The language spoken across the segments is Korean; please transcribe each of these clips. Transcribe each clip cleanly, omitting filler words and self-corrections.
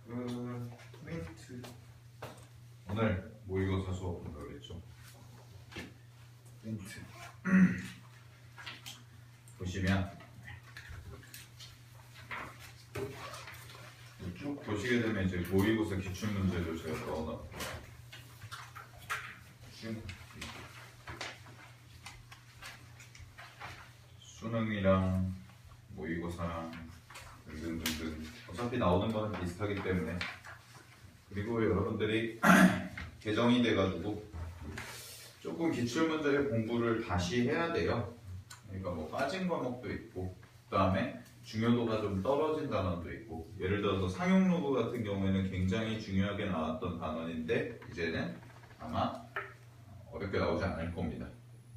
포인트. 오늘 모의고사 수업 본다고 그랬죠. 포인트. 보시면 쭉 보시게 되면 이제 모의고사 기출문제를 제가 넣어놨고요. 수능이랑 모의고사랑 등등등등 어차피 나오는 거는 비슷하기 때문에, 그리고 여러분들이 개정이 돼가지고 조금 기출문제 공부를 다시 해야 돼요. 그러니까 뭐 빠진 과목도 있고, 그 다음에 중요도가 좀 떨어진 단원도 있고, 예를 들어서 상용로그 같은 경우에는 굉장히 중요하게 나왔던 단원인데 이제는 아마 어렵게 나오지 않을 겁니다.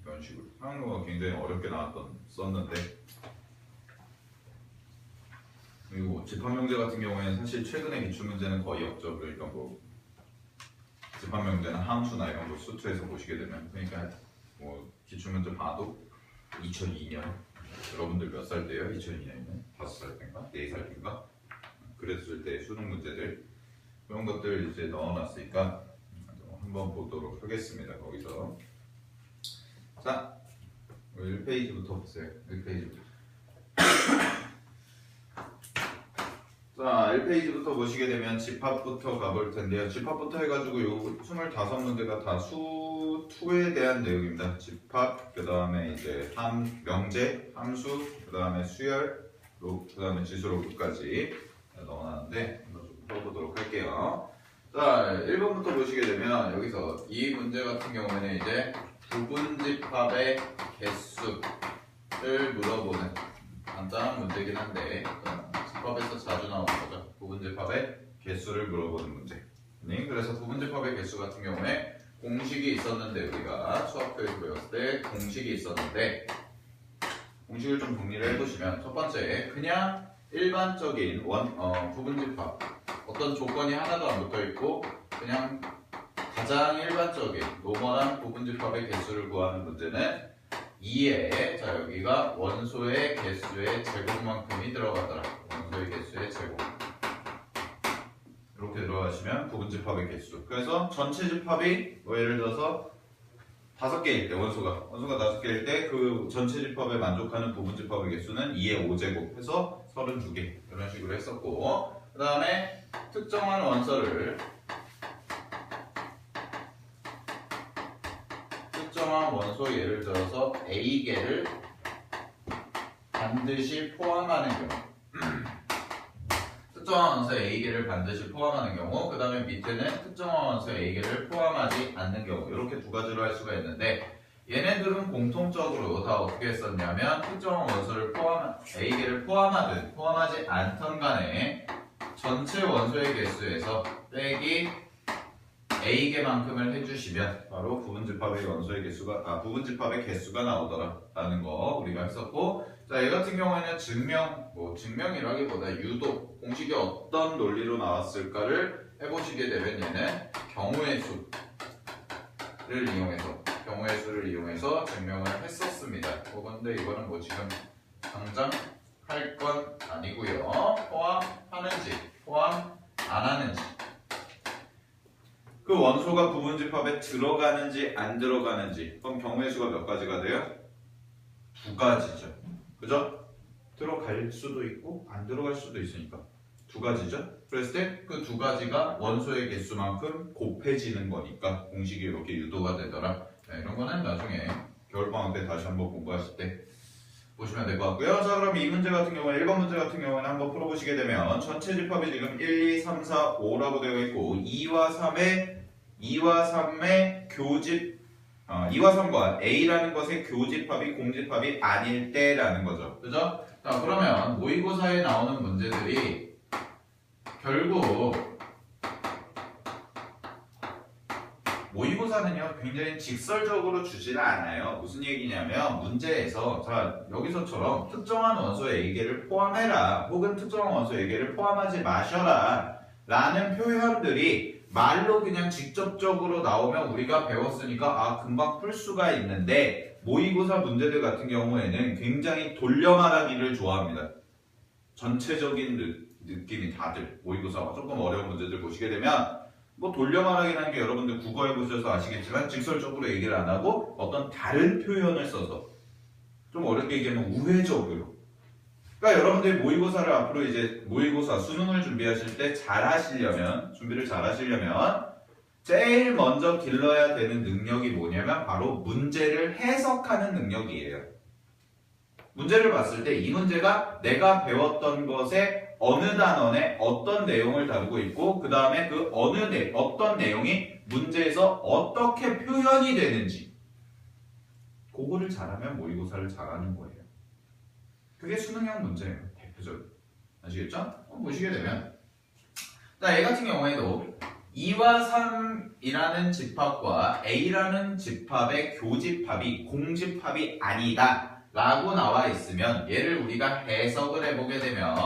이런 식으로 상용로그가 굉장히 어렵게 썼는데, 그리고 집합명제 같은 경우에는 사실 최근에 기출문제는 거의 없죠. 그러니까 뭐 집합명제나 함수나 이런 거 수투에서 보시게 되면, 그러니까 뭐 기출문제 봐도 2002년, 여러분들 몇 살 때요? 2002년이면 5살 때인가? 4살 때인가? 그랬을 때 수능 문제들, 그런 것들 이제 넣어놨으니까 한번 보도록 하겠습니다. 거기서 자, 1페이지부터 보세요. 1페이지부터. 자, 1페이지부터 보시게 되면 집합부터 가볼 텐데요. 집합부터 해가지고 요 25문제가 다 수2에 대한 내용입니다. 집합, 그 다음에 이제 명제, 함수, 그 다음에 수열, 그 다음에 지수로그까지 넣어놨는데 한번 좀 풀어보도록 할게요. 자, 1번부터 보시게 되면 여기서 이 문제 같은 경우에는 이제 부분집합의 개수를 물어보는 간단한 문제긴 한데, 집합에서 자주 나오는 거죠. 부분집합의 개수를 물어보는 문제. 그래서 부분집합의 개수 같은 경우에 공식이 있었는데, 우리가 수학교에서 배웠을 때 공식이 있었는데, 공식을 좀 정리를 해보시면, 첫 번째, 그냥 일반적인 부분집합, 어떤 조건이 하나도 안 붙어있고 그냥 가장 일반적인 노멀한 부분집합의 개수를 구하는 문제는 2에, 자 여기가 원소의 개수의 제곱만큼이 들어가더라. 원소의 개수의 제곱, 이렇게 들어가시면 부분집합의 개수. 그래서 전체 집합이 뭐 예를 들어서 5개일 때, 원소가 5개일 때 그 전체 집합에 만족하는 부분집합의 개수는 2의 5제곱 해서 32개, 이런 식으로 했었고, 그 다음에 특정한 원소를 예를 들어서 A개를 반드시 포함하는 경우, 특정한 원소 A개를 반드시 포함하는 경우, 그 다음에 밑에는 특정한 원소 A개를 포함하지 않는 경우, 이렇게 두 가지로 할 수가 있는데, 얘네들은 공통적으로 다 어떻게 했었냐면, 특정한 원소를 A개를 포함하든 포함하지 않던 간에 전체 원소의 개수에서 빼기 A개만큼을 해주시면 바로 부분집합의 부분집합의 개수가 나오더라라는 거 우리가 했었고, 자, 얘 같은 경우에는 증명이라기보다 유도, 공식이 어떤 논리로 나왔을까를 해보시게 되면 얘는 경우의 수를 이용해서 증명을 했었습니다. 근데 이거는 뭐 지금 당장 할 건 아니고요. 포함하는지 포함 안 하는지, 그 원소가 부분집합에 들어가는지 안 들어가는지, 그럼 경우의 수가 몇 가지가 돼요? 2가지죠. 그죠? 들어갈 수도 있고 안 들어갈 수도 있으니까 2가지죠. 그랬을 때 그 2가지가 원소의 개수만큼 곱해지는 거니까 공식이 이렇게 유도가 되더라. 네, 이런 거는 나중에 겨울방학 때 다시 한번 공부하실 때 보시면 될 것 같고요. 자, 그럼 이 문제 같은 경우에 1번 문제 같은 경우에는 한번 풀어보시게 되면, 전체 집합이 지금 1, 2, 3, 4, 5라고 되어 있고 2와 3의 교집, 2와 3과 A라는 것의 교집합이 공집합이 아닐 때라는 거죠. 그죠? 자, 그러면 모의고사에 나오는 문제들이 결국 모의고사는요 굉장히 직설적으로 주지는 않아요. 무슨 얘기냐면, 문제에서 자 여기서처럼 특정한 원소 A개를 포함해라, 혹은 특정한 원소 A개를 포함하지 마셔라 라는 표현들이 말로 그냥 직접적으로 나오면 우리가 배웠으니까 금방 풀 수가 있는데, 모의고사 문제들 같은 경우에는 굉장히 돌려 말하기를 좋아합니다. 전체적인 느낌이 다들 모의고사와 조금 어려운 문제들 보시게 되면 뭐 돌려 말하기라는 게 여러분들 국어해 보셔서 아시겠지만 직설적으로 얘기를 안 하고 어떤 다른 표현을 써서 좀 어렵게 얘기하면 우회적으로. 그러니까 여러분들이 모의고사를 앞으로 이제 모의고사 수능을 준비하실 때 준비를 잘 하시려면 제일 먼저 길러야 되는 능력이 뭐냐면 바로 문제를 해석하는 능력이에요. 문제를 봤을 때 이 문제가 내가 배웠던 것에 어느 단원에 어떤 내용을 다루고 있고 그 다음에 그 어떤 내용이 문제에서 어떻게 표현이 되는지 그거를 잘하면 모의고사를 잘하는 거예요. 그게 수능형 문제예요. 대표적으로. 아시겠죠? 보시게 되면 자, 얘 같은 경우에도 2와 3이라는 집합과 A라는 집합의 교집합이 공집합이 아니다 라고 나와 있으면 얘를 우리가 해석을 해보게 되면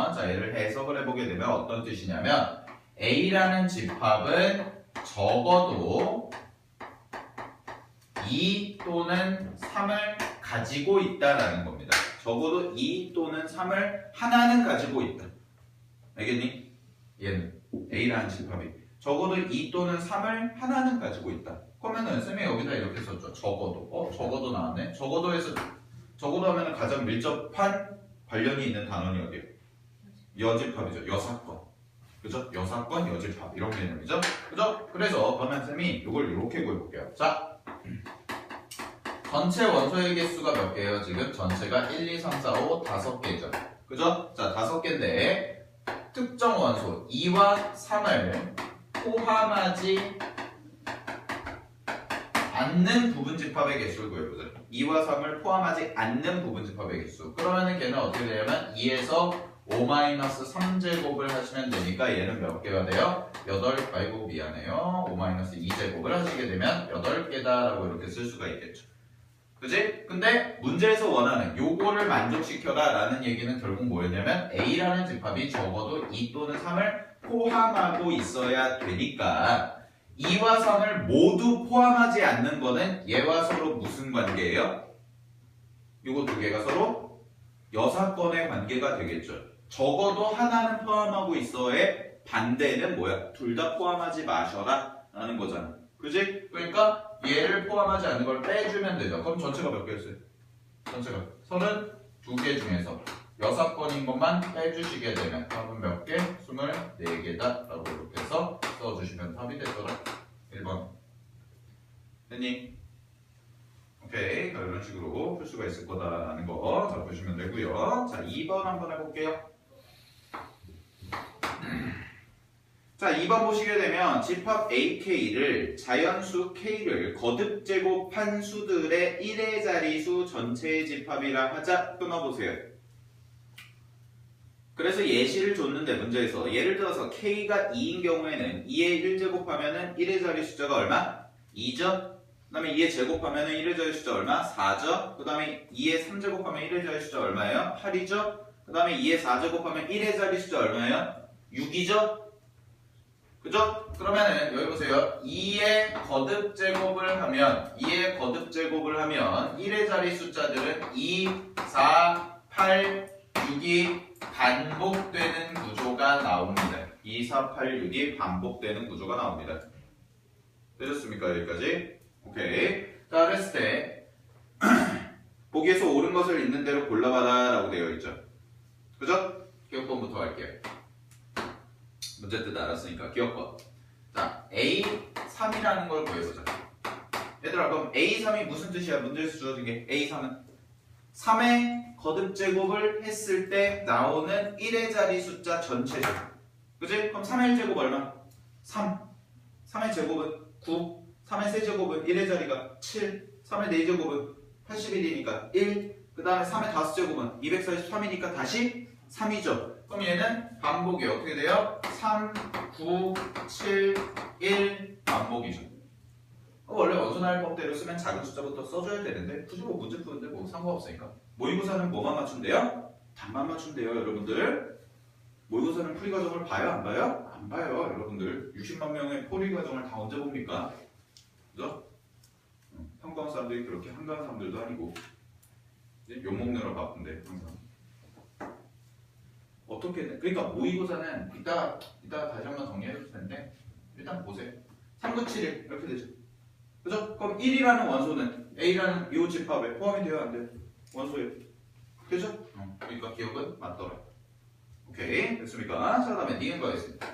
어떤 뜻이냐면 A라는 집합은 적어도 2 또는 3을 가지고 있다라는 겁니다. 적어도 2 또는 3을 하나는 가지고 있다. 알겠니? 얘는 A라는 집합이 적어도 2 또는 3을 하나는 가지고 있다. 그러면은 쌤이 여기다 이렇게 썼죠. 적어도 나왔네. 적어도 하면 가장 밀접한 관련이 있는 단원이 어디예요? 여집합이죠. 여사건. 그죠? 여사건, 여집합. 이런 개념이죠. 그죠? 그래서 그러면 쌤이 이걸 이렇게 구해볼게요. 자, 전체 원소의 개수가 몇 개예요? 지금 전체가 1, 2, 3, 4, 5, 5개죠. 그죠? 자, 5개인데 특정 원소 2와 3을 포함하지 않는 부분집합의 개수를 구해보자. 2와 3을 포함하지 않는 부분집합의 개수. 그러면은 걔는 어떻게 되냐면 2에서 5-3제곱을 하시면 되니까 얘는 몇 개가 돼요? 5-2제곱을 하시게 되면 8개다라고 이렇게 쓸 수가 있겠죠. 그지? 근데 문제에서 원하는 요거를 만족시켜라 라는 얘기는 결국 뭐였냐면 A라는 집합이 적어도 2 또는 3을 포함하고 있어야 되니까 2와 3을 모두 포함하지 않는 거는 얘와 서로 무슨 관계예요? 요거 두 개가 서로 여사건의 관계가 되겠죠. 적어도 하나는 포함하고 있어의 반대는 뭐야? 둘 다 포함하지 마셔라 라는 거잖아. 그지? 그러니까 얘를 포함하지 않는 걸 빼주면 되죠. 그럼 전체가 몇 개였어요? 전체가 32개 중에서 여사건인 것만 빼주시게 되면 답은 몇 개? 24개다 라고 이렇게 해서 써주시면 답이 되더라. 1번 됐니? 오케이. 이런 식으로 풀 수가 있을 거다라는 거 잘 보시면 되고요. 자, 2번 한번 해볼게요. 자, 2번 보시게 되면 집합 AK를 자연수 K를 거듭제곱한 수들의 1의 자리수 전체의 집합이라 하자. 끊어보세요. 그래서 예시를 줬는데 문제에서 예를 들어서 K가 2인 경우에는 2의 1제곱하면은 1의 자리 숫자가 얼마? 2죠? 그 다음에 2의 제곱하면은 1의 자리 숫자 얼마? 4죠? 그 다음에 2의 3제곱하면 1의 자리 숫자 얼마예요? 8이죠? 그 다음에 2의 4제곱하면 1의 자리 숫자 얼마예요? 6이죠? 그죠? 그러면은 여기 보세요. 2의 거듭제곱을 하면 1의 자리 숫자들은 2, 4, 8, 6이 반복되는 구조가 나옵니다. 2, 4, 8, 6이 반복되는 구조가 나옵니다. 되셨습니까? 여기까지? 오케이. 자, 그랬을 때 보기에서 옳은 것을 있는 대로 골라봐라 라고 되어 있죠. 그죠? 기억번부터 할게요. 문제 뜻 알았으니까 기억번. 자, A3이라는 걸 구해보자. 얘들아, 그럼 A3이 무슨 뜻이야? 문제에서 주어진 게 A3은 3의 거듭제곱을 했을 때 나오는 1의 자리 숫자 전체죠. 그지? 그럼 3의 1제곱 얼마? 3. 3의 제곱은 9. 3의 세제곱은 1의 자리가 7. 3의 4제곱은 81이니까 1. 그 다음에 3의 5제곱은 243이니까 다시 3이죠. 그럼 얘는 반복이 어떻게 돼요? 3, 9, 7, 1 반복이죠. 원래 어순할법대로 쓰면 작은 숫자부터 써줘야 되는데 굳이 뭐 문제 푸는데 뭐 상관없으니까. 모의고사는 뭐만 맞추면 돼요? 답만 맞추면 돼요, 여러분들. 모의고사는 풀이 과정을 봐요, 안 봐요? 안 봐요, 여러분들. 60만 명의 풀이 과정을 다 언제 봅니까? 그죠? 한가한 사람들이 그렇게 한가한 사람들도 아니고 욕먹느라 바쁜데 항상. 어떻게 그러니까 모의고사는 이따 다시 한번 정리해줄 텐데 일단 보세요. 3971 이렇게 되죠. 그죠? 그럼 1이라는 원소는 A라는 이 집합에 포함이 되어야 안 돼요? 원소에. 그죠? 그러니까 기억은 맞더라. 오케이 됐습니까? 자 그다음에 니은 가겠습니다.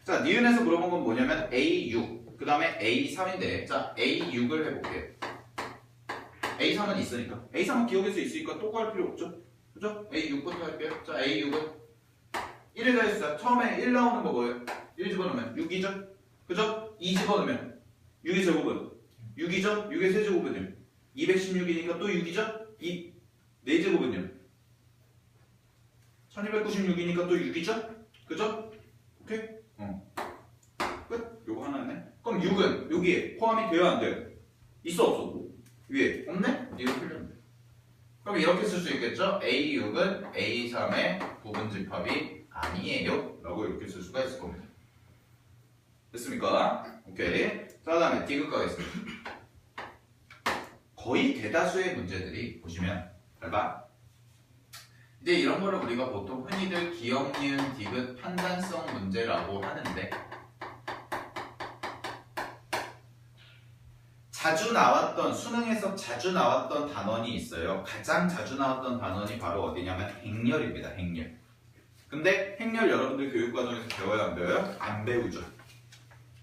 자 니은에서 물어본 건 뭐냐면 A6 그 다음에 A3인데 자 A6을 해볼게요. A3은 있으니까 A3은 기억할 수 있으니까 또 구할 필요 없죠. 그죠? A6부터 할게요. 자 A6은 1을 더해주자. 처음에 1 나오는 거 뭐예요? 1 집어넣으면 6이죠? 그죠? 2 집어넣으면 6의 제곱은 6이죠? 6의 세제곱은요? 216이니까 또 6이죠? 4제곱은요? 1296이니까 또 6이죠? 그죠? 오케이? 끝? 요거 하나네. 그럼 6은 여기에 포함이 돼야 안 돼요? 있어 없어? 위에 없네? 이거 틀렸네. 그럼 이렇게 쓸 수 있겠죠? A6은 A3의 부분집합이 아니에요 라고 이렇게 쓸 수가 있을 겁니다. 됐습니까? 오케이. 자 다음에 디귿 가겠습니다. 거의 대다수의 문제들이 보시면 잘 봐. 이제 이런 거를 우리가 보통 흔히들 기억, 니은, 디귿 판단성 문제라고 하는데 수능에서 자주 나왔던 단원이 있어요. 가장 자주 나왔던 단원이 바로 어디냐면 행렬입니다. 행렬. 근데 행렬 여러분들 교육과정에서 배워야 안 배워요? 안 배우죠.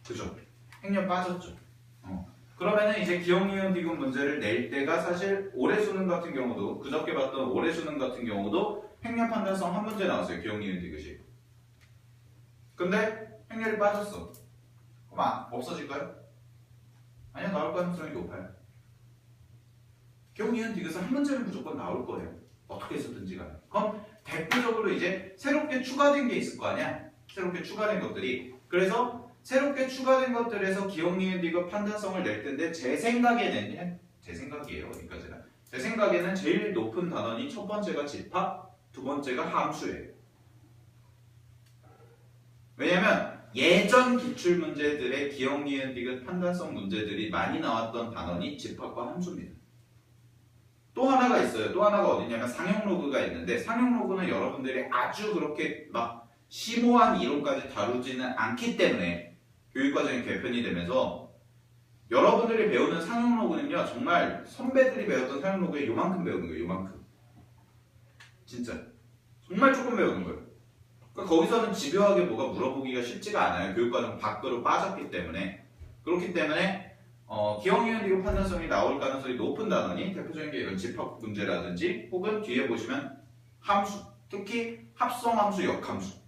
그죠? 행렬 빠졌죠. 그러면은 이제 기억, 니은, 디귿 문제를 낼 때가 사실 올해 수능 같은 경우도 그저께 봤던 올해 수능 같은 경우도 행렬 판단성 한 문제 나왔어요. 기억, 니은, 디귿이. 근데 행렬이 빠졌어. 그럼 없어질까요? 아니요, 나올 가능성이 높아요. 기억, 니은, 디귿은 한 문제는 무조건 나올 거예요. 어떻게 해서든지 간에. 그럼 대표적으로 이제 새롭게 추가된 게 있을 거 아니야? 새롭게 추가된 것들이. 그래서 새롭게 추가된 것들에서 기억, 니은, 디귿 판단성을 낼 텐데 제 생각이에요. 여기까지는. 제 생각에는 제일 높은 단원이 첫 번째가 집합, 두 번째가 함수예요. 왜냐면 예전 기출문제들의 기억, 니은, 디귿 판단성 문제들이 많이 나왔던 단원이 집합과 함수입니다. 또 하나가 있어요. 또 하나가 어디냐면 상용 로그가 있는데 상용 로그는 여러분들이 아주 그렇게 막 심오한 이론까지 다루지는 않기 때문에 교육과정이 개편이 되면서 여러분들이 배우는 상용 로그는요 정말 선배들이 배웠던 상용 로그에 요만큼 배우는 거예요. 요만큼. 진짜 정말 조금 배우는 거예요. 그러니까 거기서는 집요하게 뭐가 물어보기가 쉽지가 않아요. 교육과정 밖으로 빠졌기 때문에. 그렇기 때문에 기억, 니은, 디귿 판단성이 나올 가능성이 높은 단원이 대표적인 게 이런 집합 문제라든지 혹은 뒤에 보시면 함수, 특히 합성함수, 역함수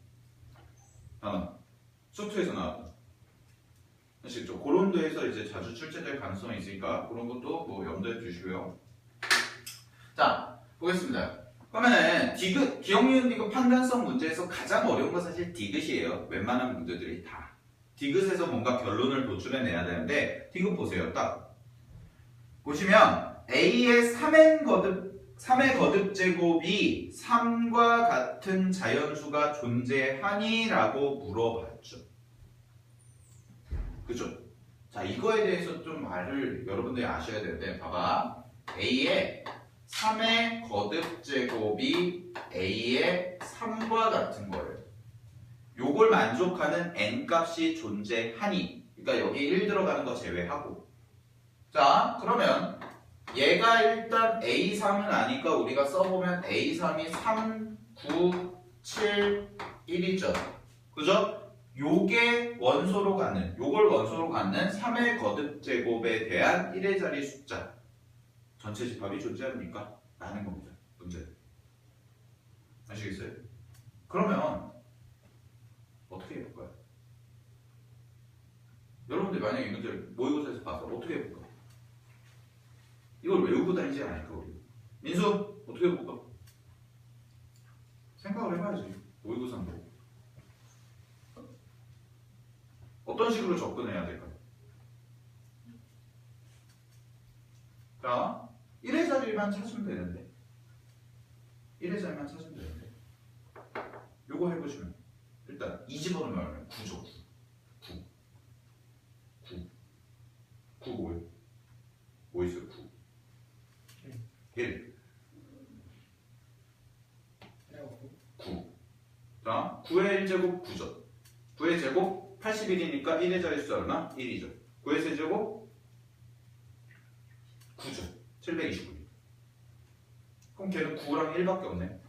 단원 수투에서 나왔던 아시겠죠? 그런 데에서 이제 자주 출제될 가능성이 있으니까 그런 것도 뭐 염두에 두시고요. 자 보겠습니다. 그러면은 디귿, 기억, 니은, 디귿 판단성 문제에서 가장 어려운 건 사실 디귿이에요. 웬만한 문제들이 다. 디귿에서 뭔가 결론을 도출해내야 되는데 디귿 보세요. 딱 보시면 A의 3의 거듭 제곱이 3과 같은 자연수가 존재하니? 라고 물어봤죠. 그죠? 자 이거에 대해서 좀 말을 여러분들이 아셔야 되는데 봐봐. A의 3의 거듭 제곱이 A의 3과 같은 거예요. 요걸 만족하는 n값이 존재하니. 그러니까 여기 1 들어가는 거 제외하고. 자 그러면 얘가 일단 A3은 아니까 우리가 써보면 A3이 3, 9, 7, 1이죠. 그죠? 요걸 원소로 갖는 3의 거듭 제곱에 대한 1의 자리 숫자 전체 집합이 존재합니까? 라는 겁니다. 문제. 아시겠어요? 그러면 어떻게 해볼까요? 여러분들 만약에 이 문제를 모의고사에서 봐서 어떻게 해볼까? 이걸 외우고 다니지 않을까 우리? 민수 어떻게 해볼까? 생각을 해봐야지. 모의고사인데 어떤 식으로 접근해야 될까요? 자 1의 자리만 찾으면 되는데 1의 자리만 찾으면 되는데 요거 해보시면 일단 2 집어넣으면 9죠. 9 뭐예요? 뭐 있어요? 9 1 9 자, 9의 1제곱 9죠. 9의 제곱 81이니까 1의 자릿수 얼마? 1이죠. 9의 세제곱 9죠. 729. 그럼 걔는 9랑 1밖에 없네.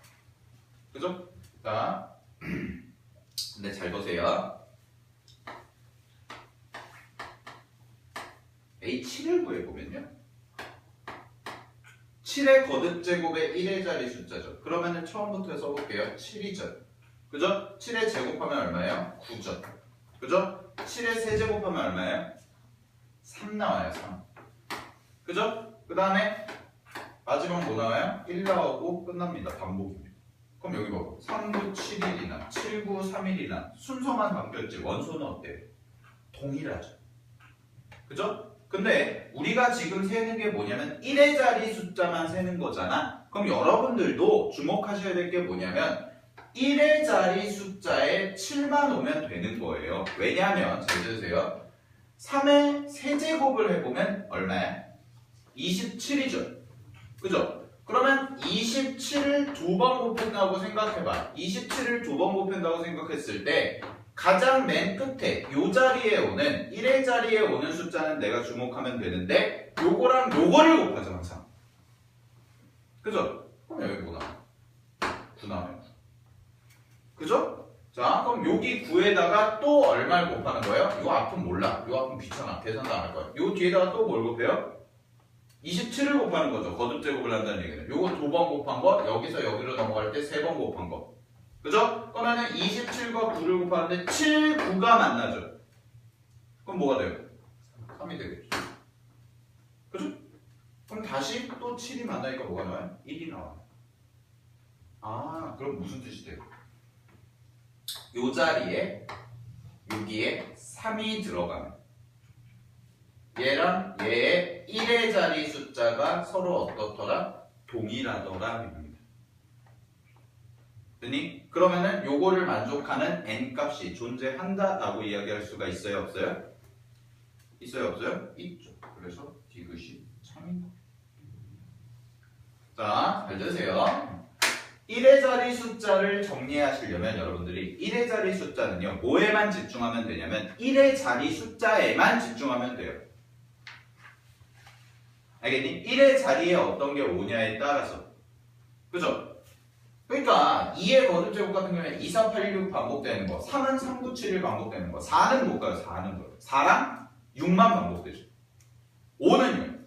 그죠? 자, 근데 잘 보세요. A7을 구해보면요. 7의 거듭제곱의 1의 자리 숫자죠. 그러면은 처음부터 써볼게요. 7이죠. 그죠? 7의 제곱하면 얼마예요? 9죠. 그죠? 7의 세제곱하면 얼마예요? 3 나와요. 3. 그죠? 그 다음에 마지막 뭐 나와요? 1 나오고 끝납니다. 반복입니다. 그럼 여기 봐봐. 3, 9, 7, 1이나 7, 9, 3, 1이나 순서만 바뀌었지 원소는 어때요? 동일하죠. 그죠? 근데 우리가 지금 세는 게 뭐냐면 1의 자리 숫자만 세는 거잖아. 그럼 여러분들도 주목하셔야 될 게 뭐냐면 1의 자리 숫자에 7만 오면 되는 거예요. 왜냐하면 잘 들으세요. 3의 세제곱을 해보면 얼마야? 27이죠. 그죠? 그러면 27을 두 번 곱한다고 생각해봐. 27을 두 번 곱한다고 생각했을 때 가장 맨 끝에 요 자리에 오는 1의 자리에 오는 숫자는 내가 주목하면 되는데 요거랑 요거를 곱하죠 항상. 그죠? 그럼 여기 뭐 나와? 9 나와요. 그죠? 자 그럼 여기 9에다가 또 얼마를 곱하는 거예요? 요 앞은 몰라. 요 앞은 귀찮아. 계산도 안 할 거야. 요 뒤에다가 또 뭘 곱해요? 27을 곱하는 거죠. 거듭제곱을 한다는 얘기는. 요거 두 번 곱한 거, 여기서 여기로 넘어갈 때 세 번 곱한 거. 그죠? 그러면은 27과 9를 곱하는데 7, 9가 만나죠. 그럼 뭐가 돼요? 3이 되겠죠. 그죠? 그럼 다시 또 7이 만나니까 뭐가 나와요? 1이 나와요. 아, 그럼 무슨 뜻이 돼요? 요 자리에 여기에 3이 들어가면 얘랑 얘의 1의 자리 숫자가 서로 어떻더라? 동일하더라. 되니? 그러면은 요거를 만족하는 n 값이 존재한다라고 이야기할 수가 있어요, 없어요? 있어요, 없어요? 있죠. 그래서 디귿이 참인. 자, 잘 들으세요. 1의 자리 숫자를 정리하시려면 여러분들이 1의 자리 숫자는요, 뭐에만 집중하면 되냐면 1의 자리 숫자에만 집중하면 돼요. 알겠니? 1의 자리에 어떤 게 오냐에 따라서. 그죠? 그러니까 2의 거듭제곱 같은 경우에 2, 4, 8, 6 반복되는 거, 3은 3, 9, 7일 반복되는 거, 4는 못 가요. 4는 뭐예요? 4랑 6만 반복되죠. 5는요?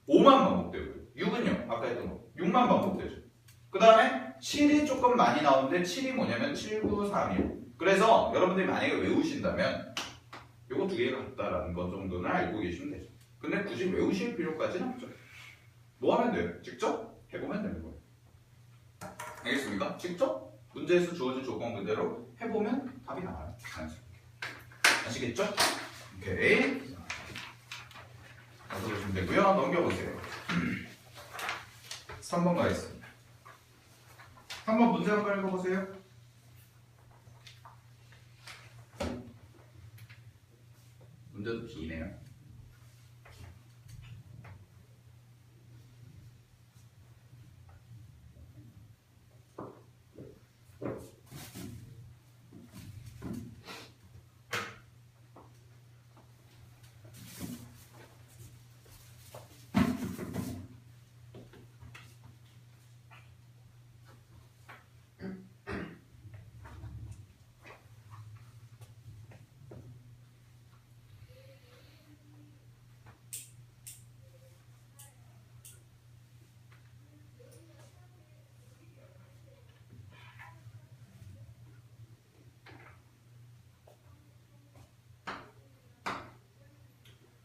5만 반복되고요. 6은요? 아까 했던 거 6만 반복되죠. 그 다음에 7이 조금 많이 나오는데 7이 뭐냐면 7, 9, 3이요. 그래서 여러분들이 만약에 외우신다면 요거 두 개가 같다라는 것 정도는 알고 계시면 되죠. 근데 굳이 외우실 필요까지는 없죠. 뭐 하면 돼요? 직접 해보면 되는 거예요. 알겠습니까? 직접 문제에서 주어진 조건 그대로 해보면 답이 나와요. 아시겠죠? 오케이. 가서 보시면 되고요. 넘겨보세요. 3번 가겠습니다. 3번 문제 한번 읽어보세요. 문제도 기네요.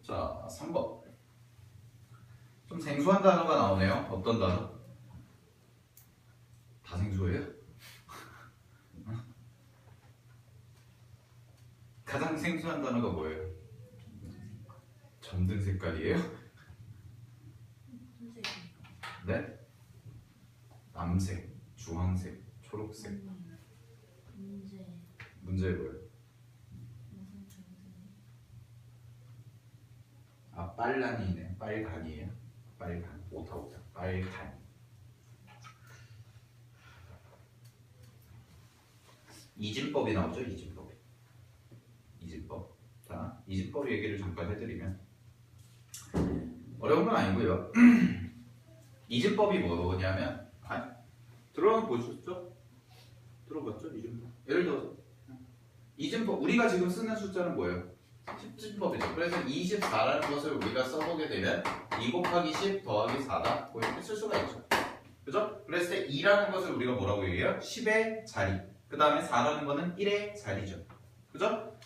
자, 3번. 좀 생소한 단어가 나오네요. 어떤 단어? 다 생소해요? 가장 생소한 단어가 뭐예요? 점등 색깔이에요? 네? 남색, 주황색, 초록색. 문제 뭐예요? 아, 빨간이네. 빨간이에요. 빨간. 오타. 빨간. 이진법이 나오죠. 이진법. 자, 이진법 얘기를 잠깐 해드리면 어려운 건 아니고요. 이진법이 뭐냐면 들어보셨죠? 들어봤죠? 이진법. 예를 들어서 이진법 우리가 지금 쓰는 숫자는 뭐예요? 10진법이죠. 그래서 24라는 것을 우리가 써보게 되면 2 곱하기 10 더하기 4다. 뭐 이렇게 쓸 수가 있죠. 그죠? 그랬을 때 2라는 것을 우리가 뭐라고 얘기해요? 10의 자리. 그 다음에 4라는 거는 1의 자리죠. 그죠?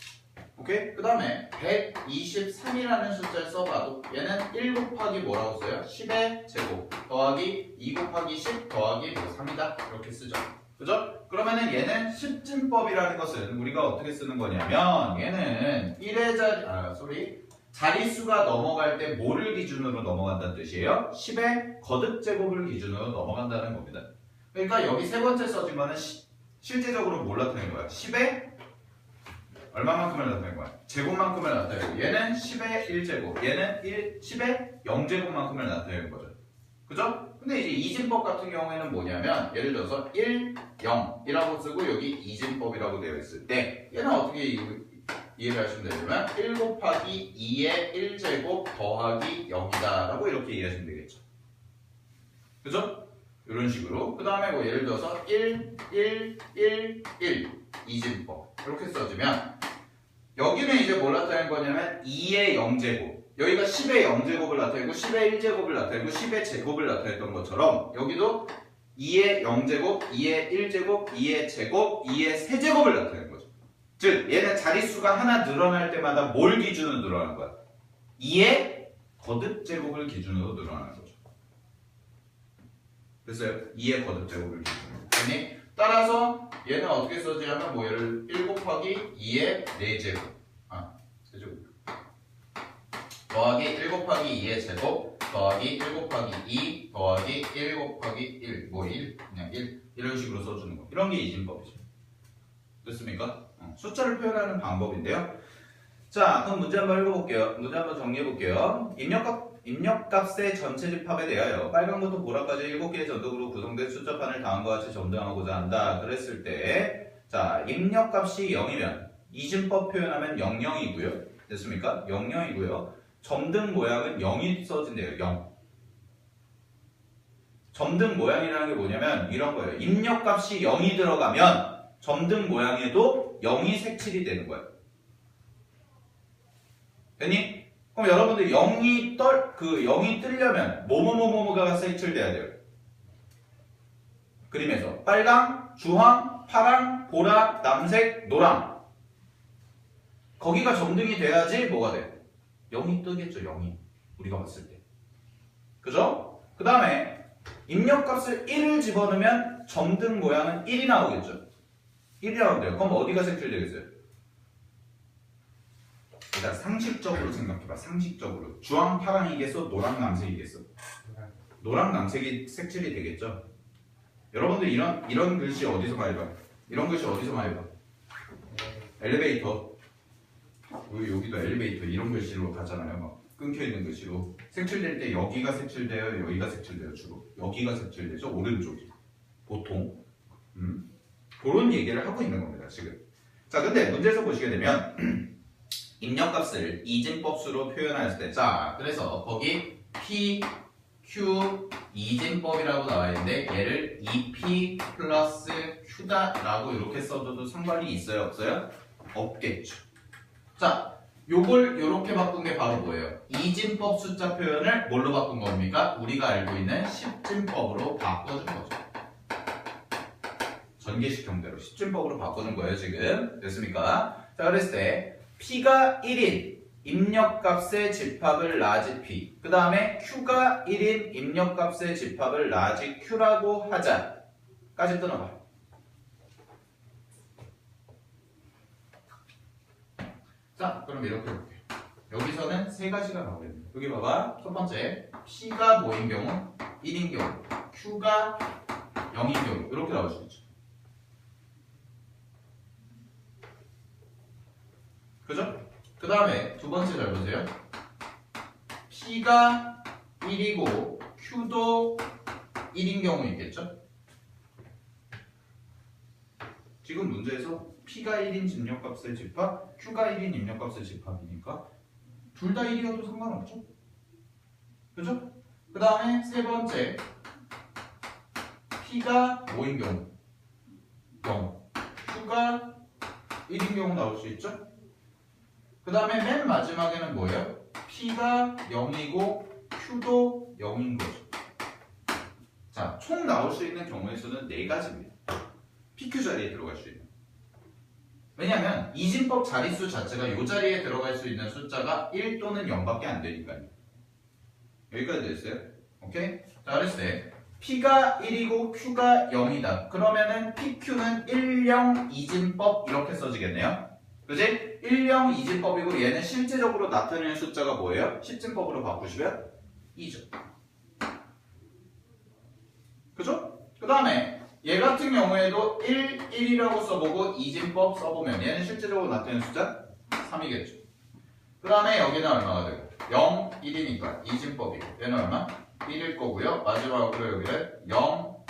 오케이? 그 다음에 123이라는 숫자를 써봐도 얘는 1 곱하기 뭐라고 써요? 10의 제곱 더하기 2 곱하기 10 더하기 3이다. 이렇게 쓰죠. 그죠? 그러면은 얘는 10진법이라는 것은 우리가 어떻게 쓰는 거냐면 얘는 1의 자릿수가 넘어갈 때 뭐를 기준으로 넘어간다는 뜻이에요? 10의 거듭제곱을 기준으로 넘어간다는 겁니다. 그러니까 여기 세 번째 써진 거는 실제적으로 뭘 나타낸 거야? 10의 얼마만큼을 나타낸 거야? 제곱만큼을 나타내고 얘는 10의 1제곱 얘는 10의 0제곱만큼을 나타내는 거죠. 그죠? 근데 이제 이진법 같은 경우에는 뭐냐면 예를 들어서 1, 0이라고 쓰고 여기 이진법이라고 되어 있을 때 얘는 어떻게 이해를 하시면 되냐면 1 곱하기 2의 1제곱 더하기 0이다 라고 이렇게 이해하시면 되겠죠. 그죠? 이런 식으로 그 다음에 뭐 예를 들어서 1, 1, 1, 1 이진법 이렇게 써주면 여기는 이제 뭘 나타낸 거냐면 2의 0제곱 여기가 10의 0제곱을 나타내고 10의 1제곱을 나타내고 10의 제곱을 나타냈던 것처럼 여기도 2의 0제곱, 2의 1제곱, 2의 제곱, 2의 세제곱을 나타내는 거죠. 즉 얘는 자릿수가 하나 늘어날 때마다 뭘 기준으로 늘어나는 거야? 2의 거듭제곱을 기준으로 늘어나는 거죠. 됐어요? 2의 거듭제곱을 기준으로. 아니 따라서 얘는 어떻게 써지냐면 뭐 얘를 1 곱하기 2의 4제곱 세제곱 더하기 1 곱하기 2의 제곱 더하기 1 곱하기 2 더하기 1 곱하기 1 뭐 1 그냥 1 이런 식으로 써주는 거 이런 게 이진법이죠. 됐습니까? 숫자를 표현하는 방법인데요. 자 그럼 문제 한번 읽어볼게요. 문제 한번 정리해볼게요. 입력값의 전체 집합에 대하여 빨강부터 보라까지 7개의 전등으로 구성된 숫자판을 다음과 같이 점등하고자 한다. 그랬을 때 자 입력값이 0이면 이진법 표현하면 00이고요. 됐습니까? 00이고요. 점등 모양은 0이 써진대요. 0. 점등 모양이라는 게 뭐냐면 이런 거예요. 입력값이 0이 들어가면 점등 모양에도 0이 색칠이 되는 거예요. 됐니? 그럼 여러분들 0이 뜨려면 뭐뭐뭐뭐가 색칠돼야 돼요. 그림에서 빨강, 주황, 파랑, 보라, 남색, 노랑 거기가 점등이 돼야지 뭐가 돼? 0이 뜨겠죠. 0이 우리가 봤을 때 그죠? 그 다음에 입력값을 1을 집어넣으면 점등 모양은 1이 나오겠죠. 1이 나오는데요. 그럼 어디가 색칠되겠어요? 일단 상식적으로 생각해봐. 상식적으로 주황, 파랑이겠어? 노랑, 남색이겠어? 노랑, 남색이 색칠이 되겠죠. 여러분들 이런 글씨 어디서 많이 봐? 이런 글씨 어디서 많이 봐? 엘리베이터 여기도 엘리베이터 이런 글씨로 가잖아요. 막 끊겨있는 글씨로 색칠될 때 여기가 색칠돼요? 여기가 색칠돼요? 주로 여기가 색칠되죠? 오른쪽이 보통 그런 얘기를 하고 있는 겁니다 지금. 자 근데 문제에서 보시게 되면 입력값을 이진법수로 표현했을 때 자 그래서 거기 P, Q 이진법이라고 나와 있는데 얘를 2P 플러스 Q다 라고 이렇게 써줘도 상관이 있어요? 없어요? 없겠죠. 자 요걸 요렇게 바꾼 게 바로 뭐예요? 이진법 숫자 표현을 뭘로 바꾼 겁니까? 우리가 알고 있는 10진법으로 바꿔준 거죠. 전개식 형태로 10진법으로 바꾸는 거예요 지금. 됐습니까? 자 그랬을 때 P가 1인 입력값의 집합을 라지 P 그 다음에 Q가 1인 입력값의 집합을 라지 Q라고 하자 까지 끊어봐. 자 그럼 이렇게 볼게요. 여기서는 세 가지가 나오겠네요. 여기 봐봐. 첫 번째 P가 뭐인 경우? 1인 경우 Q가 0인 경우 이렇게 나올 수 있죠. 그죠? 그 다음에 두 번째 잘 보세요. P가 1이고 Q도 1인 경우 있겠죠? 지금 지금 문제에서 P가 1인 입력값의 집합, Q가 1인 입력값의 집합이니까 둘 다 1이어도 상관없죠? 그죠? 그 다음에 세 번째 P가 5인 경우 0, Q가 1인 경우 나올 수 있죠? 그 다음에 맨 마지막에는 뭐예요? P가 0이고 Q도 0인 거죠. 자, 총 나올 수 있는 경우의 수는 4가지입니다. PQ 자리에 들어갈 수 있는. 왜냐면 이진법 자릿수 자체가 이 자리에 들어갈 수 있는 숫자가 1 또는 0밖에 안 되니까요. 여기까지 됐어요? 오케이? 자, 그랬을 때 P가 1이고 Q가 0이다. 그러면은 PQ는 1, 0, 이진법 이렇게 써지겠네요. 그지? 1, 0, 이진법이고 얘는 실제적으로 나타내는 숫자가 뭐예요? 십진법으로 바꾸시면 2죠. 그죠? 그 다음에 얘 같은 경우에도 1, 1이라고 써보고 이진법 써보면 얘는 실제적으로 나타내는 숫자 3이겠죠. 그 다음에 여기는 얼마가 되고 0, 1이니까 이진법이고 얘는 얼마? 1일 거고요. 마지막으로 여기는 0,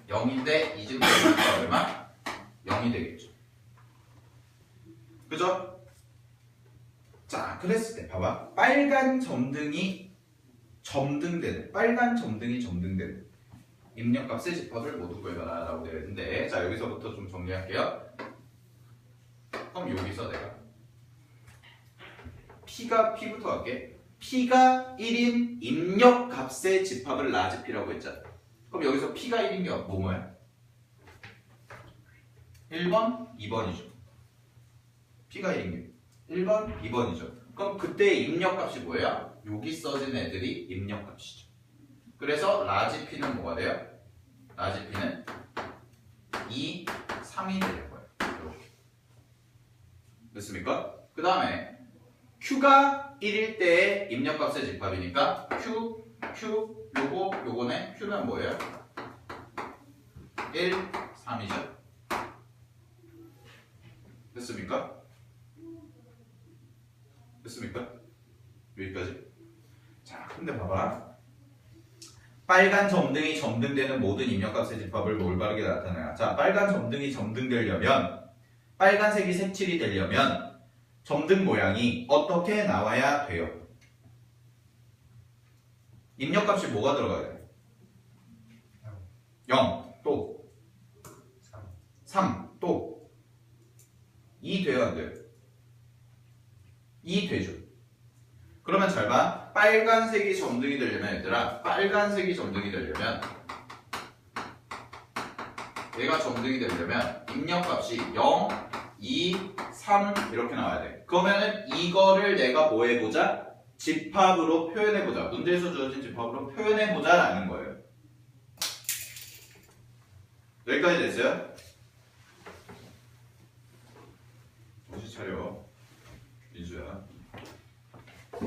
0인데 이진법이니까 얼마? 0이 되겠죠. 그죠? 자, 그랬을 때 봐봐. 빨간 점등이 점등되는 입력값의 집합을 모두 구해봐라 라고 되어 있는데, 자, 여기서부터 좀 정리할게요. 그럼 여기서 내가 P부터 할게. P가 1인 입력값의 집합을 라지 P라고 했잖아. 그럼 여기서 P가 1인 게 뭐야? 1번, 2번이죠. P가 1인 게 1번, 2번이죠. 그럼 그때 입력값이 뭐예요? 여기 써진 애들이 입력값이죠. 그래서 라지 P는 뭐가 돼요? 라지 P는 2, 3이 될 거예요. 이렇게. 됐습니까? 그 다음에 Q가 1일 때의 입력값의 집합이니까 요거네. Q는 뭐예요? 1, 3이죠. 됐습니까? 여기까지. 자, 근데 봐봐. 빨간 점등이 점등되는 모든 입력값의 집합을 올바르게 나타내라. 자, 빨간 점등이 점등되려면, 빨간색이 색칠이 되려면 점등 모양이 어떻게 나와야 돼요? 입력값이 뭐가 들어가야 돼요? 0, 또 3, 또 2 돼요, 안 돼요? 2 되죠. 그러면 잘 봐. 빨간색이 점등이 되려면 얘들아, 얘가 점등이 되려면 입력값이 0, 2, 3 이렇게 나와야 돼. 그러면은 이거를 내가 뭐 해보자? 집합으로 표현해보자. 문제에서 주어진 집합으로 표현해보자 라는 거예요. 여기까지 됐어요? 정신 차려. 민수야.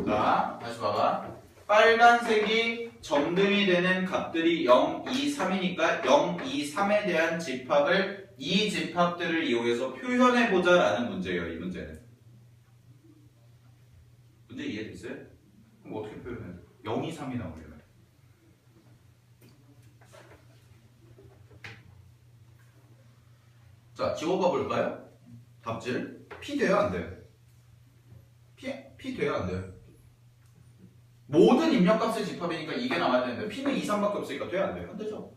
자, 다시 봐봐. 빨간색이 점등이 되는 값들이 0, 2, 3이니까 0, 2, 3에 대한 집합을 이 집합들을 이용해서 표현해보자 라는 문제예요. 이 문제는. 문제 이해됐어요? 그럼 어떻게 표현해야 돼? 0, 2, 3이 나오려면. 자, 지워봐 볼까요? 답지를. P 돼요? 안 돼요? P 돼요? 안 돼요? 모든 입력값의 집합이니까 이게 나와야 되는데 P는 2, 3밖에 없으니까 돼요? 안 돼요? 안 되죠?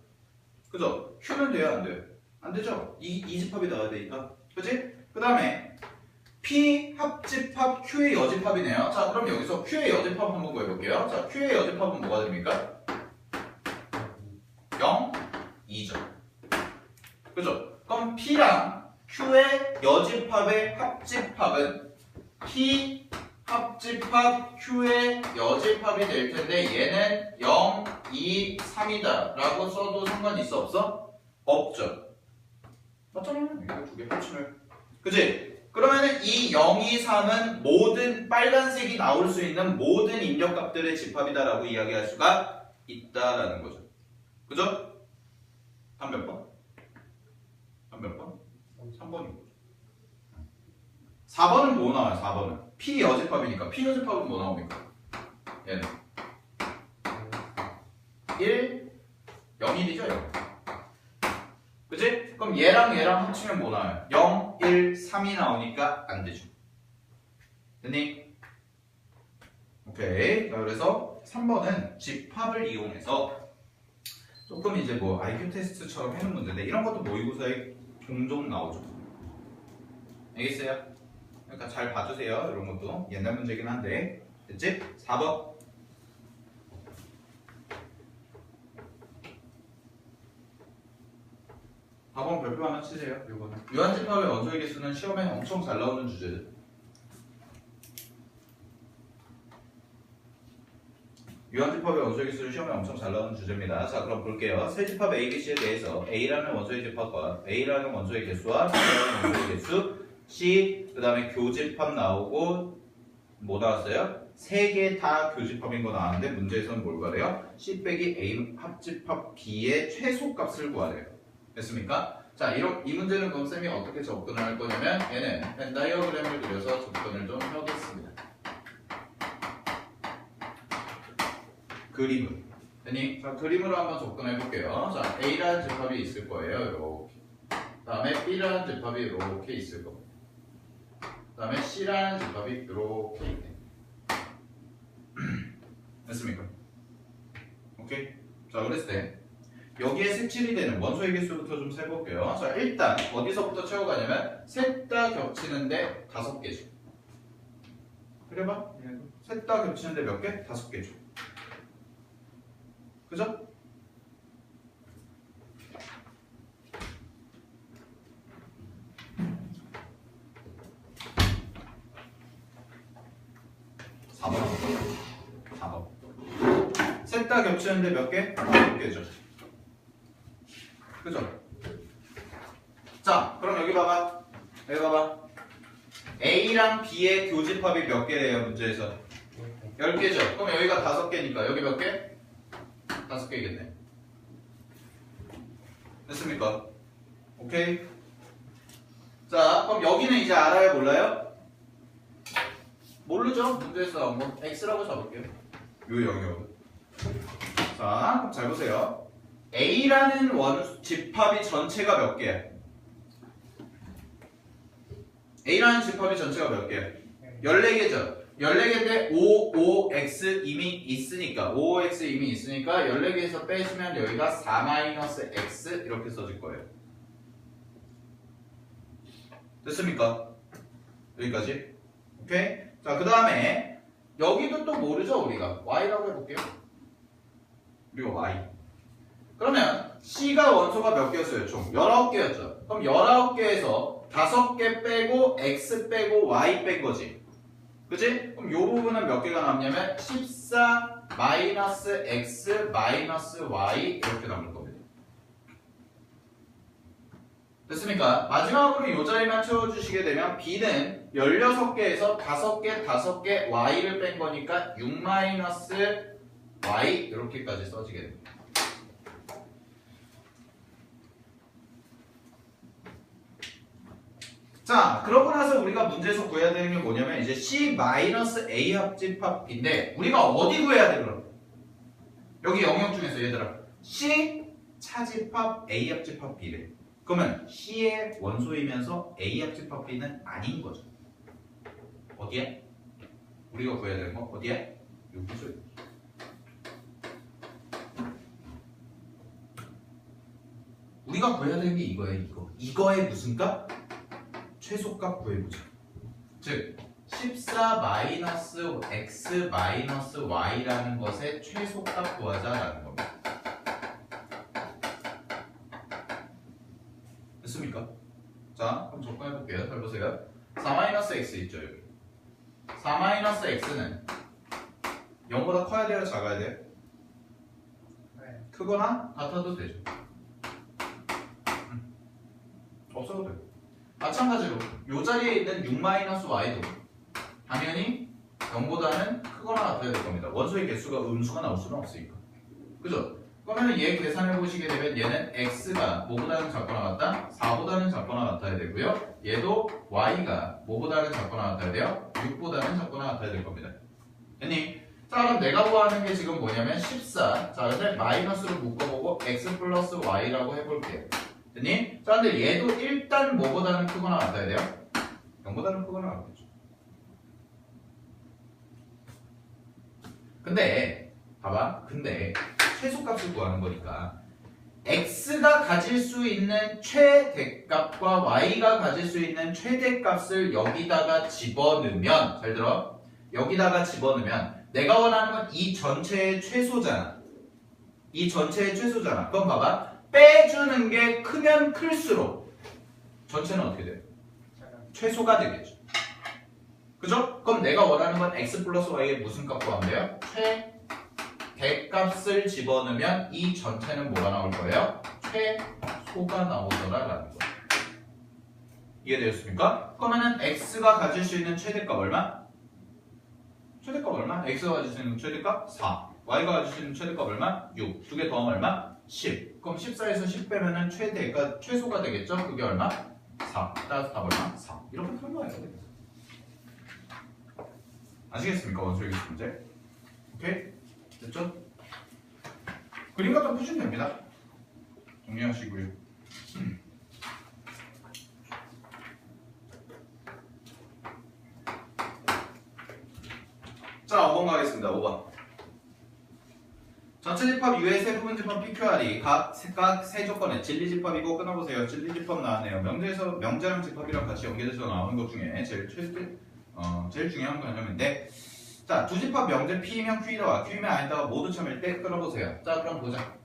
그죠? Q는 돼요? 안 돼요? 안 되죠? 이 집합이 나와야 되니까. 그치? 그 다음에 P 합집합 Q의 여집합이네요. 자, 그럼 여기서 Q의 여집합 한번 구해볼게요. 자, Q의 여집합은 뭐가 됩니까? 0, 2죠. 그죠? 그럼 P랑 Q의 여집합의 합집합은 P 합집합 Q의 여집합이 될 텐데 얘는 0, 2, 3이다 라고 써도 상관이 있어? 없어? 없죠. 맞잖아. 이거 두 개 합치면. 그치? 그러면은 이 0, 2, 3은 모든 빨간색이 나올 수 있는 모든 입력값들의 집합이다 라고 이야기할 수가 있다라는 거죠. 그죠? 한 몇 번? 3번인 거죠. 4번은 뭐 나와요? 4번은 P 여집합이니까 P 여집합은 뭐 나옵니까? 얘는 1, 0, 1이죠? 0. 그치? 그럼 얘랑 얘랑 합치면 뭐 나와요? 0, 1, 3이 나오니까 안 되죠. 됐니? 오케이. 자, 그래서 3번은 집합을 이용해서 조금 이제 뭐 IQ 테스트처럼 해놓은 문제인데 이런 것도 모의고사에 종종 나오죠. 알겠어요? 그러니까 잘 봐주세요. 이런 것도 옛날 문제긴 한데. 됐지? 4번. 4번 별표 하나 치세요. 이거는. 유한집합의 원소의 개수는 시험에 엄청 잘 나오는 주제들. 유한집합의 원소의 개수는 시험에 엄청 잘 나오는 주제입니다. 자, 그럼 볼게요. 세 집합 A, B, C에 대해서 A라는 원소의 집합과 A라는 원소의 개수와 B라는 원소의 개수, C, 그 다음에 교집합 나오고 뭐 나왔어요? 세 개 다 교집합인 거 나왔는데 문제에서는 뭘 구하래요? C 빼기 A 합집합 B의 최소값을 구하래요. 됐습니까? 자, 이 문제는 그럼 쌤이 어떻게 접근을 할 거냐면 얘는 펜 다이어그램을 그려서 접근을 좀 해보겠습니다. 그림을. 됐니? 자, 그림으로 한번 접근해 볼게요. 자, A라는 집합이 있을 거예요. 이렇게. 그 다음에 B라는 집합이 이렇게 있을 겁니다. 그 다음에 C라는 집합이 이렇게 있네. 됐습니까? 오케이? 자, 그랬을 때 여기에 색칠이 되는 원소의 개수부터 좀 세볼게요. 자, 일단 어디서부터 채워가냐면 셋 다 겹치는데 5개죠. 그래봐. 셋 다 겹치는데 몇 개? 5개죠. 그죠? 셋 다 겹치는데 몇 개? 5개죠. 그죠? 자, 그럼 여기 봐봐. 여기 봐봐. A랑 B의 교집합이 몇 개예요, 문제에서? 10개죠. 그럼 여기가 5개니까 여기 몇 개? 5개겠네. 됐습니까? 오케이. 자, 그럼 여기는 이제 알아요, 몰라요? 모르죠? 문제에서 뭐 X라고 잡을게요. 요 영역은. 자, 그럼 잘 보세요. A라는 집합이 전체가 몇 개야? A라는 집합이 전체가 몇 개야? 14개죠. 14개인데 5x 이미 있으니까 5x 이미 있으니까 14개에서 빼시면 여기가 4-x 이렇게 써질 거예요. 됐습니까? 여기까지. 오케이? 자, 그 다음에 여기도 또 모르죠, 우리가. y라고 해볼게요. 그리고 y. 그러면 C가 원소가 몇 개였어요? 총 19개였죠. 그럼 19개에서 5개 빼고 x 빼고 y 뺀 거지. 그치? 그럼 이 부분은 몇 개가 남냐면 14 마이너스 x 마이너스 y 이렇게 남을 겁니다. 됐습니까? 마지막으로 이 자리만 채워주시게 되면 B는 16개에서 5개, 5개 y를 뺀 거니까 6 마이너스 y 이렇게까지 써지게 됩니다. 자, 그러고 나서 우리가 문제에서 구해야 되는 게 뭐냐면 이제 C-A 합집합인데 우리가 어디 구해야 돼 그럼? 여기 영역 중에서 얘들아 C 차집합 A 합집합 B래. 그러면 C의 원소이면서 A 합집합 B는 아닌 거죠. 어디야? 우리가 구해야 되는 거 어디야? 여기서. 우리가 구해야 되는 게 이거예요. 이거의 무슨 값? 최소값 구해보자. 즉 14-x-y라는 것의 최소값 구하자라는 겁니다. 됐습니까? 자, 그럼 접근해볼게요. 잘 보세요. 4-x 있죠, 여기. 4-x는 0보다 커야 돼요? 작아야 돼요? 네. 크거나 같아도 되죠. 없어도 돼요. 마찬가지로 이 자리에 있는 6-y도 당연히 0보다는 크거나 같아야 될 겁니다. 원소의 개수가 음수가 나올 수는 없으니까. 그죠? 그러면 얘 계산해 보시게 되면 얘는 x가 뭐보다는 작거나 같다? 4보다는 작거나 같아야 되고요. 얘도 y가 뭐보다는 작거나 같아야 돼요? 6보다는 작거나 같아야 될 겁니다. 됐니? 자, 그럼 내가 구하는 게 지금 뭐냐면 14. 자, 근데 마이너스로 묶어보고 x 플러스 y라고 해볼게요. 됐니? 자, 근데 얘도 일단 뭐보다는 크거나 같아야 돼요? 0보다는 크거나 같겠죠. 근데 봐봐. 근데 최소값을 구하는 거니까 x가 가질 수 있는 최대값과 y가 가질 수 있는 최대값을 여기다가 집어넣으면 잘 들어. 여기다가 집어넣으면 내가 원하는 건 이 전체의 최소잖아. 이 전체의 최소잖아. 그럼 봐봐. 빼주는 게 크면 클수록 전체는 어떻게 돼요? 최소가 되겠죠. 그죠? 그럼 내가 원하는 건 x 플러스 y의 무슨 값 구하면 돼요? 최대값을 집어넣으면 이 전체는 뭐가 나올 거예요? 최소가 나오더라라는 거예요. 이해되셨습니까? 그러면은 x가 가질 수 있는 최대값 얼마? 최대값 얼마? x가 가질 수 있는 최대값 4. y가 가질 수 있는 최대값 얼마? 6. 두 개 더하면 얼마? 10. 그럼 14에서 10 빼면은 최소가 되겠죠? 그게 얼마? 4. 따라서 답 얼마? 4. 이렇게 푼 거예요. 아시겠습니까? 원소일기 문제. 오케이? 됐죠? 그림 갖다 푸시면 됩니다. 정리하시고요. 자, 5번 가겠습니다. 5번. 전체 집합 U의 세 부분 집합 PQR이 각 세 조건의 진리 집합이고 끊어보세요. 진리 집합 나왔네요. 명제랑 집합이랑 같이 연계돼서 나오는 것 중에 제일 중요한 개념인데, 자, 두 집합 명제 P이면 Q이다와 Q이면 아니다가 모두 참일 때 끊어보세요. 자, 그럼 보자.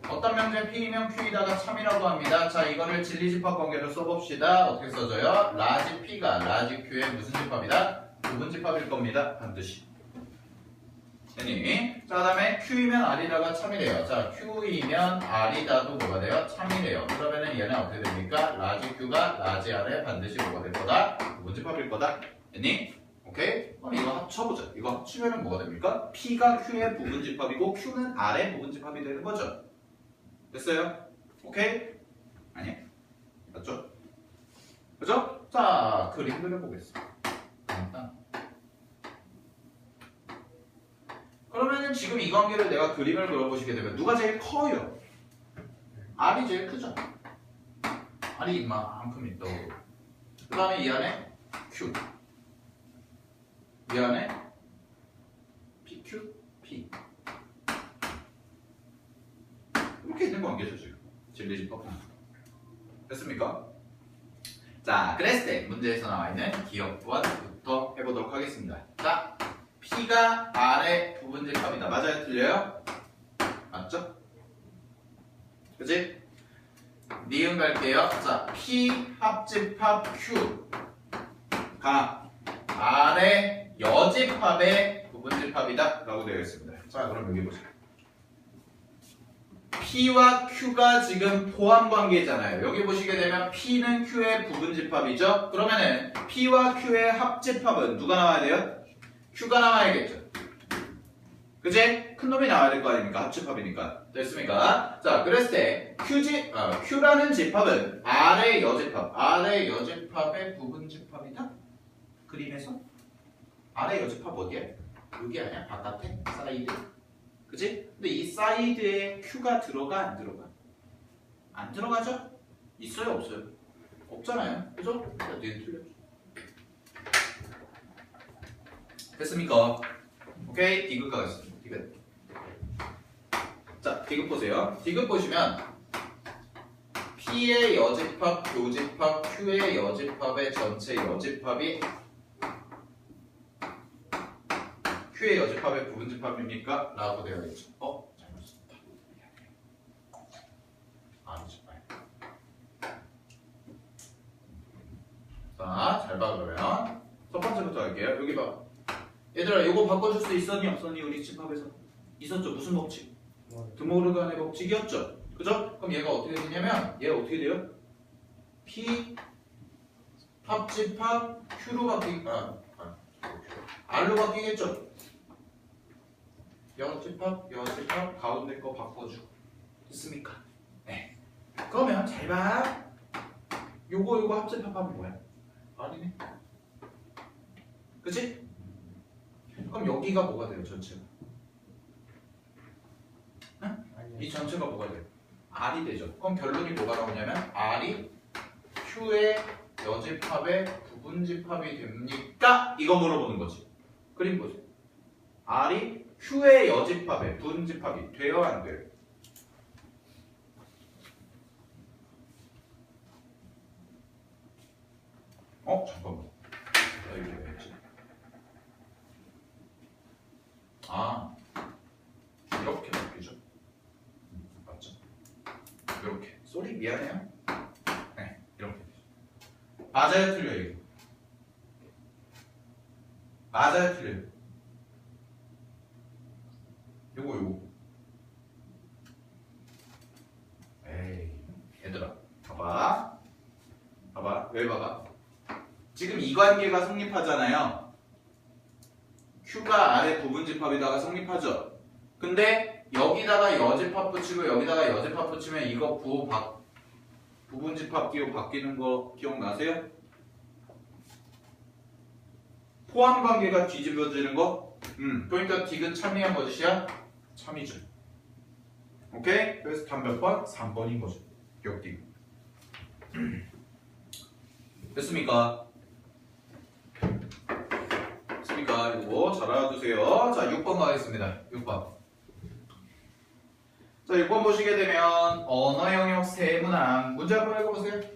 어떤 명제 P이면 Q이다가 참이라고 합니다. 자, 이거를 진리 집합 관계로 써봅시다. 어떻게 써져요? 라지 P가 라지 Q의 무슨 집합이다? 부분 집합일 겁니다. 반드시. 됐니? 자, 그 다음에 Q이면 R이다가 참이래요. 자, Q이면 R이다도 뭐가 돼요? 참이래요. 그러면은 얘는 어떻게 됩니까? 라지 Q가 라지 R에 반드시 뭐가 될 거다? 부분 집합일 거다. 됐니? 오케이? 그럼 이거 합쳐보자. 이거 합치면은 뭐가 됩니까? P가 Q의 부분 집합이고 Q는 R의 부분 집합이 되는 거죠. 됐어요? 오케이? 아니? 맞죠? 그죠? 자, 그림 그려보겠습니다. 그러면은 지금 이 관계를 내가 그림을 그려보시게 되면 누가 제일 커요? R이 제일 크죠? R이 이만큼 있다고. 그 다음에 이 안에 Q. 이 안에 PQ, P. 이렇게 있는 관계죠, 지금. 진리집합. 됐습니까? 자, 그랬을 때 문제에서 나와 있는 기억부터 해보도록 하겠습니다. 자, P가 R의 부분 집합이다. 맞아요? 틀려요? 맞죠? 그치? 니은 갈게요. 자, P 합집합 Q가 R의 여집합의 부분 집합이다 라고 되어 있습니다. 자, 그럼 여기 보세요. P와 Q가 지금 포함 관계잖아요. 여기 보시게 되면 P는 Q의 부분 집합이죠. 그러면은 P와 Q의 합집합은 누가 나와야 돼요? Q가 나와야겠죠. 그치? 큰 놈이 나와야 될 거 아닙니까? 합집합이니까. 됐습니까? 자, 그랬을 때 Q라는 집합은 R의 여집합의 부분 집합이다? 그림에서? R의 여집합 어디야? 여기 아니야? 바깥에? 사이드? 그치? 근데 이 사이드에 Q가 들어가? 안 들어가? 안 들어가죠? 있어요? 없어요? 없잖아요. 그죠? 그러니까 뒤에 틀렸죠. 됐습니까? 오케이, 디귿 가겠습니다. 디귿. 자, 디귿 보세요. 디귿 보시면 P의 여집합, 교집합, Q의 여집합의 전체 여집합이 Q의 여집합의 부분 집합입니까? 라고 되어 있죠. 잘못 썼다. 아니죠. 자, 잘 봐 그러면 첫 번째부터 할게요. 여기 봐. 얘들아, 이거 바꿔줄 수 있었니 없었니? 우리 집합에서 있었죠. 무슨 법칙? 드모르간의 법칙이었죠. 그죠? 그럼 얘가 어떻게 되냐면 얘가 어떻게 돼요? P 합집합 Q로 R로 바뀌겠죠. 여집합 가운데 거 바꿔주고. 됐습니까? 네. 그러면 잘 봐. 요거 합집합하면 뭐야? R이네. 그치? 그럼 여기가 뭐가 돼요? 전체가? 응? 이 전체가 뭐가 돼요? R이 되죠. 그럼 결론이 뭐가 나오냐면 R이 Q의 여집합의 부분집합이 됩니까? 이거 물어보는 거지. 그림 보세요. R이 Q의 여집합의 부분집합이 돼요, 안 돼요? 잠깐만. 나 이렇게 해야지. 이렇게 바뀌죠. 맞죠? 이렇게. 쏘리 미안해요. 네, 이렇게. 맞아요, 틀려요, 이거. 맞아요, 틀려요. 요거. 에이, 얘들아, 봐봐. 왜 봐봐? 지금 이 관계가 성립하잖아요. Q가 R의 부분집합에다가 성립하죠. 근데 여기다가 여집합 붙이고 여기다가 여집합 붙이면 이거 부분집합 기호 바뀌는 거 기억나세요? 포함 관계가 뒤집어지는 거? 그러니까 디귿 참이한 거짓이야? 참이죠. 오케이? 그래서 답 몇 번? 3번인 거죠. 기억띠. 됐습니까? 이거 잘 알아두세요. 자, 6번 가겠습니다. 6번. 자, 6번 보시게 되면 언어 영역 세문항 문제 한번 읽어보세요.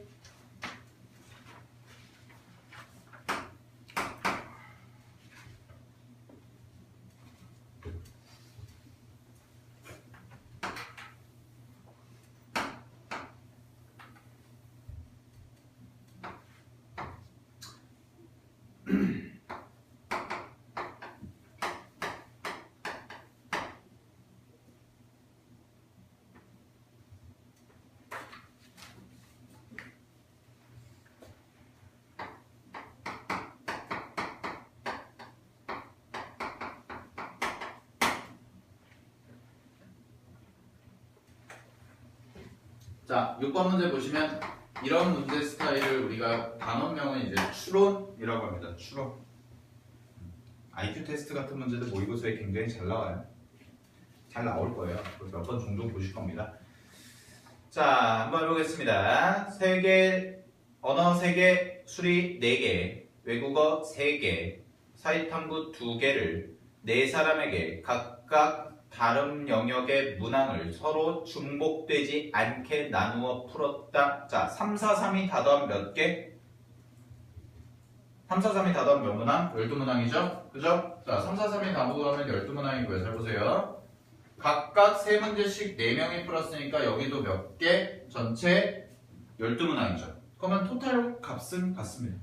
자, 6번 문제 보시면 이런 문제 스타일을 우리가 단원명은 이제 추론이라고 합니다. 추론. IQ 테스트 같은 문제들 모의고사에 굉장히 잘 나와요. 잘 나올 거예요. 몇 번 종종 보실 겁니다. 자, 한번 해보겠습니다. 언어 3개, 수리 4개, 외국어 3개, 사회탐구 2개를 4사람에게 각각 다른 영역의 문항을 서로 중복되지 않게 나누어 풀었다. 자, 3, 4, 3이 다 더하면 몇 개? 3, 4, 3이 다 더하면 몇 문항? 12문항이죠? 그죠? 자, 3, 4, 3이 다 더하면 12문항이고요. 잘 보세요. 각각 3문제씩 4명이 풀었으니까 여기도 몇 개? 전체 12문항이죠. 그러면 토탈 값은 같습니다.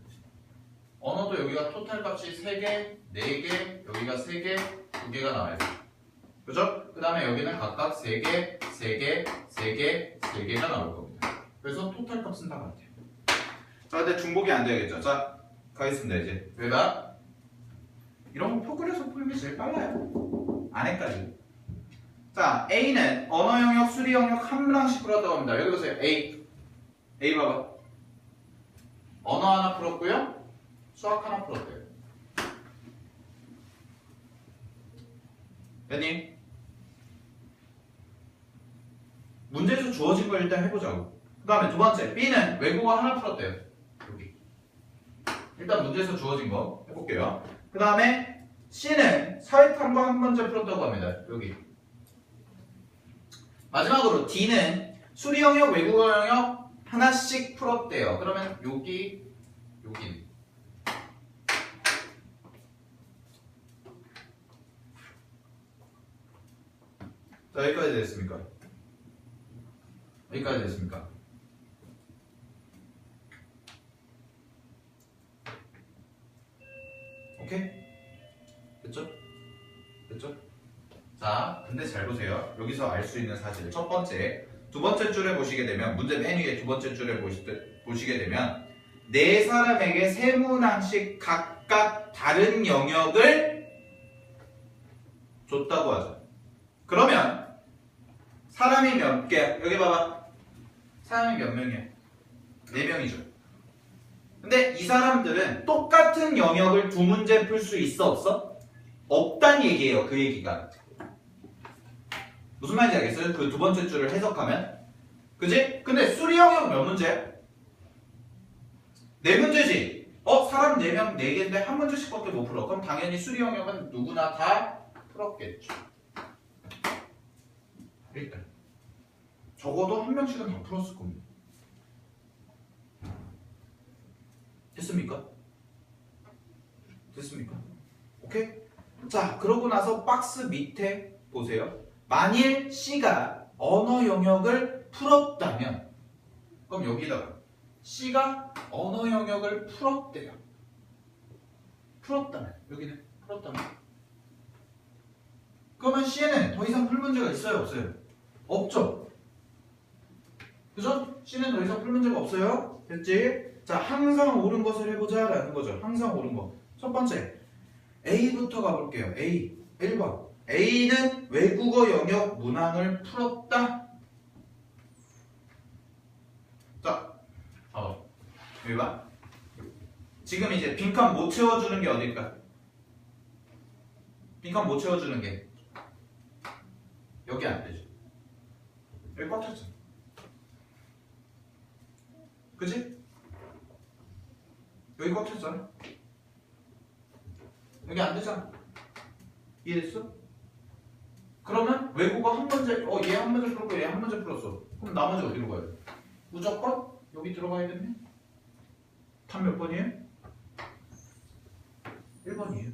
언어도 여기가 토탈 값이 3개, 4개, 여기가 3개, 2개가 나와요. 그죠? 그 다음에 여기는 각각 3개, 3개, 3개, 3개가 나올 겁니다. 그래서 토탈 값은 다 같아요. 자, 근데 중복이 안 되겠죠? 자, 가겠습니다, 이제. 왜가? 이런 거 표 그려서 풀면 제일 빨라요. 안에까지. 자, A는 언어 영역, 수리 영역 한 문항씩 풀었다고 합니다. 여기 보세요. A 봐봐. 언어 하나 풀었고요. 수학 하나 풀었대요. 됐니? 문제에서 주어진 걸 일단 해보자고. 그 다음에 두 번째, B는 외국어 하나 풀었대요. 여기. 일단 문제에서 주어진 거 해볼게요. 그 다음에 C는 사회탐구 한 문제 풀었다고 합니다. 여기. 마지막으로 D는 수리 영역, 외국어 영역 하나씩 풀었대요. 그러면 여기. 자, 여기까지 됐습니까? 여기까지 됐습니까? 오케이? 됐죠? 자, 근데 잘 보세요. 여기서 알 수 있는 사실. 첫 번째, 두 번째 줄에 보시게 되면, 문제 맨 위에 두 번째 줄에 보시게 되면, 4사람에게 3문항씩 각각 다른 영역을 줬다고 하죠. 그러면 사람이 몇 개? 여기 봐봐. 사람이 몇 명이야? 4명이죠. 근데 이 사람들은 똑같은 영역을 2문제 풀 수 있어 없어? 없단 얘기예요. 그 얘기가. 무슨 말인지 알겠어요? 그 두 번째 줄을 해석하면 그지? 근데 수리 영역 몇 문제야? 4문제지? 사람 4명 4개인데 한 문제씩밖에 못 풀어. 그럼 당연히 수리 영역은 누구나 다 풀었겠죠. 일단 적어도 한 명씩은 다 풀었을 겁니다. 됐습니까? 됐습니까? 오케이? 자, 그러고 나서 박스 밑에 보세요. 만일 C가 언어 영역을 풀었다면, 그럼 여기다가 C가 언어 영역을 풀었대요. 풀었다면, 여기는 풀었다면. 그러면 C에는 더 이상 풀 문제가 있어요, 없어요? 없죠? 그죠? C는 더 이상 풀 문제가 없어요? 됐지? 자, 항상 옳은 것을 해보자 라는 거죠. 항상 옳은 것. 첫 번째, A부터 가볼게요. A, 1번. A는 외국어 영역 문항을 풀었다. 자, 여기 봐. 지금 이제 빈칸 못 채워주는 게 어딜까? 빈칸 못 채워주는 게 여기 안 되죠. 여기 꽉 찼죠. 그치? 여기 꽉 찼잖아. 여기 안 되잖아. 이해됐어? 그러면 외국어 한 문제, 얘 한 문제 풀었고 얘 한 문제 풀었어. 그럼 나머지 어디로 가야 돼? 무조건 여기 들어가야 되네. 답 몇 번이에요? 1번이에요.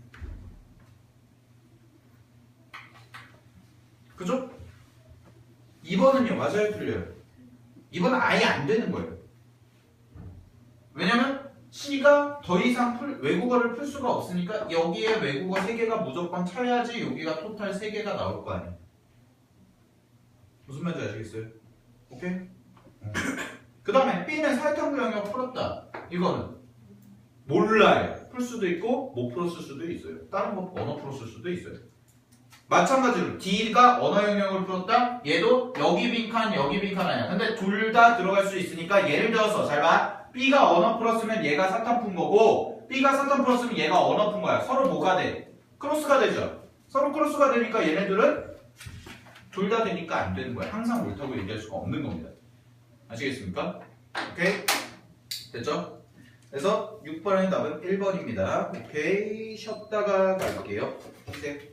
그죠? 2번은요, 맞아요, 틀려요? 2번은 아예 안 되는 거예요. 왜냐면 C가 더 이상 외국어를 풀 수가 없으니까 여기에 외국어 3개가 무조건 차야지 여기가 토탈 3개가 나올 거 아니에요. 무슨 말인지 아시겠어요? 오케이? 그 다음에 B는 사회탐구 영역 풀었다. 이거는 몰라요. 풀 수도 있고 못 풀었을 수도 있어요. 다른 거 언어 풀었을 수도 있어요. 마찬가지로 D가 언어 영역을 풀었다. 얘도 여기 빈칸 아니야. 근데 둘 다 들어갈 수 있으니까 예를 들어서 잘 봐. B가 언어 풀었으면 얘가 사탐 푼 거고 B가 사탐 풀었으면 얘가 언어 푼 거야. 서로 뭐가 돼? 크로스가 되죠. 서로 크로스가 되니까 얘네들은 둘 다 되니까 안 되는 거야. 항상 옳다고 얘기할 수가 없는 겁니다. 아시겠습니까? 오케이? 됐죠? 그래서 6번의 답은 1번입니다. 오케이, 쉬었다가 갈게요. 쉬세요.